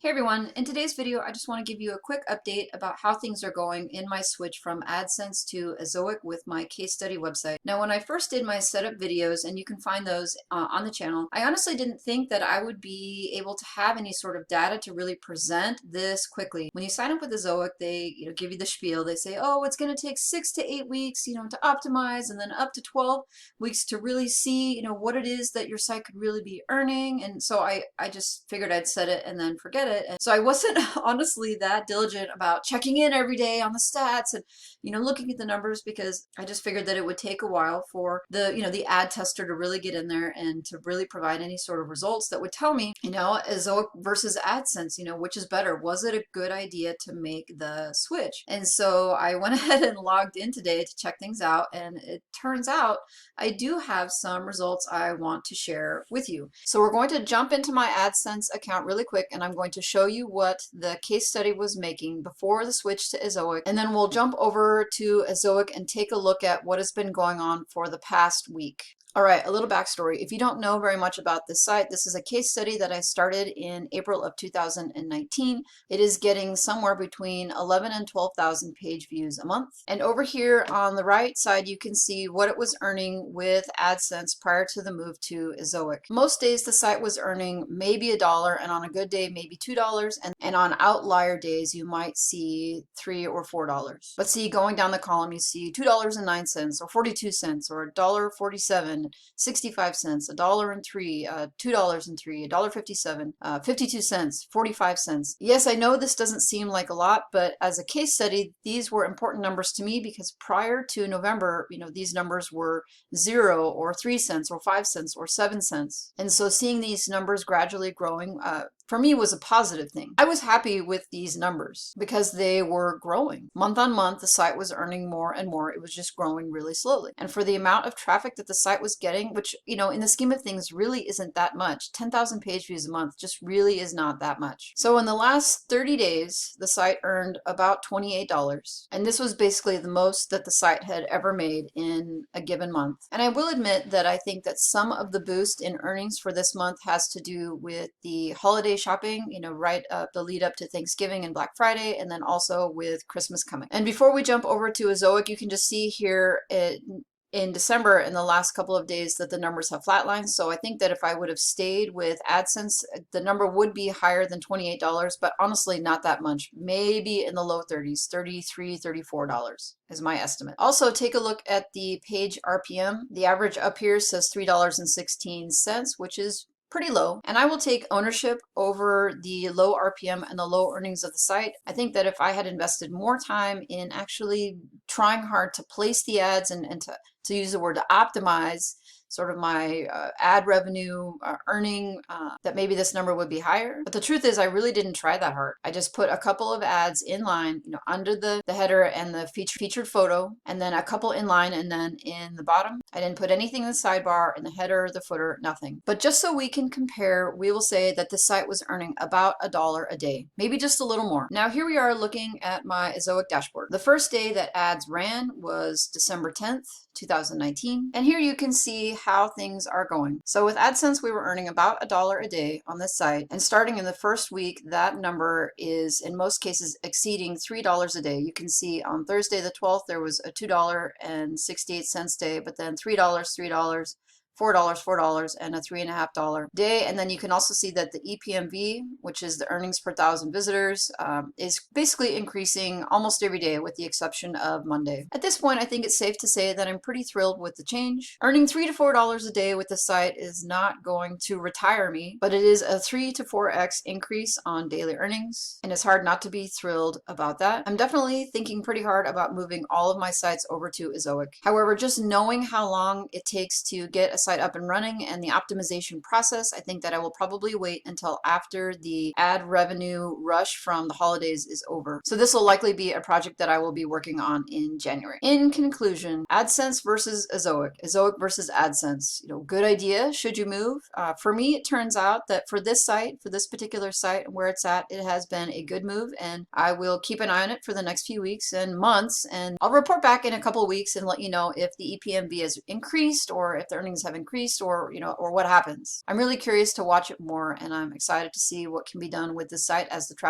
Hey everyone, in today's video I just want to give you a quick update about how things are going in my switch from Adsense to Ezoic with my case study website. Now when I first did my setup videos, and you can find those on the channel, I honestly didn't think that I would be able to have any sort of data to really present this quickly. When you sign up with Ezoic, they give you the spiel. They say, oh, it's going to take 6 to 8 weeks to optimize, and then up to 12 weeks to really see what it is that your site could really be earning. And so I just figured I'd set it and then forget it. And so I wasn't honestly that diligent about checking in every day on the stats and looking at the numbers, because I just figured that it would take a while for the ad tester to really get in there and to really provide any sort of results that would tell me Ezoic versus AdSense, which is better. Was it a good idea to make the switch? And so I went ahead and logged in today to check things out, and it turns out I do have some results I want to share with you. So we're going to jump into my AdSense account really quick, and I'm going to show you what the case study was making before the switch to Ezoic, and then we'll jump over to Ezoic and take a look at what has been going on for the past week. All right, a little backstory. If you don't know very much about this site, this is a case study that I started in April of 2019. It is getting somewhere between 11 and 12,000 page views a month. And over here on the right side, you can see what it was earning with AdSense prior to the move to Ezoic. Most days the site was earning maybe $1, and on a good day, maybe $2. And on outlier days, you might see $3 or $4. But see, going down the column, you see $2.09 or 42 cents or $1.47. 65 cents, $1.03, $2.03, $1.57, 52 cents, 45 cents. Yes, I know this doesn't seem like a lot, but as a case study, these were important numbers to me, because prior to November, these numbers were 0 or 3 cents or 5 cents or 7 cents. And so seeing these numbers gradually growing, for me, was a positive thing. I was happy with these numbers because they were growing. Month on month, the site was earning more and more. It was just growing really slowly. And for the amount of traffic that the site was getting, which, in the scheme of things really isn't that much, 10,000 page views a month just really is not that much. So in the last 30 days, the site earned about $28. And this was basically the most that the site had ever made in a given month. And I will admit that I think that some of the boost in earnings for this month has to do with the holiday shopping, right up the lead up to Thanksgiving and Black Friday, and then also with Christmas coming. And before we jump over to Ezoic, you can just see here in December, in the last couple of days, that the numbers have flatlined. So I think that if I would have stayed with AdSense, the number would be higher than $28, but honestly not that much. Maybe in the low 30s, $33, $34 is my estimate. Also, take a look at the page RPM. The average up here says $3.16, which is pretty low, and I will take ownership over the low RPM and the low earnings of the site. I think that if I had invested more time in actually trying hard to place the ads and to use the word to optimize sort of my ad revenue earning, that maybe this number would be higher. But the truth is, I really didn't try that hard. I just put a couple of ads in line, under the header and the featured photo, and then a couple in line, and then in the bottom. I didn't put anything in the sidebar, in the header, the footer, nothing. But just so we can compare, we will say that the site was earning about $1 a day, maybe just a little more. Now here we are looking at my Ezoic dashboard. The first day that ads ran was December 10th, 2019. And here you can see how things are going. So with AdSense, we were earning about $1 a day on this site. And starting in the first week, that number is in most cases exceeding $3 a day. You can see on Thursday the 12th, there was a $2.68 day, but then $3, $3, $4, $4, and a $3.50 day. And then you can also see that the EPMV, which is the earnings per thousand visitors, is basically increasing almost every day with the exception of Monday. At this point, I think it's safe to say that I'm pretty thrilled with the change. Earning $3 to $4 a day with the site is not going to retire me, but it is a 3 to 4x increase on daily earnings, and it's hard not to be thrilled about that. I'm definitely thinking pretty hard about moving all of my sites over to Ezoic. However, just knowing how long it takes to get a site up and running and the optimization process, I think that I will probably wait until after the ad revenue rush from the holidays is over. So this will likely be a project that I will be working on in January. In conclusion, AdSense versus Ezoic, Ezoic versus AdSense, good idea. Should you move? For me, it turns out that for this site, for this particular site and where it's at, it has been a good move, and I will keep an eye on it for the next few weeks and months, and I'll report back in a couple of weeks and let you know if the EPMV has increased or if the earnings have increased, or or what happens. I'm really curious to watch it more, and I'm excited to see what can be done with this site as the traffic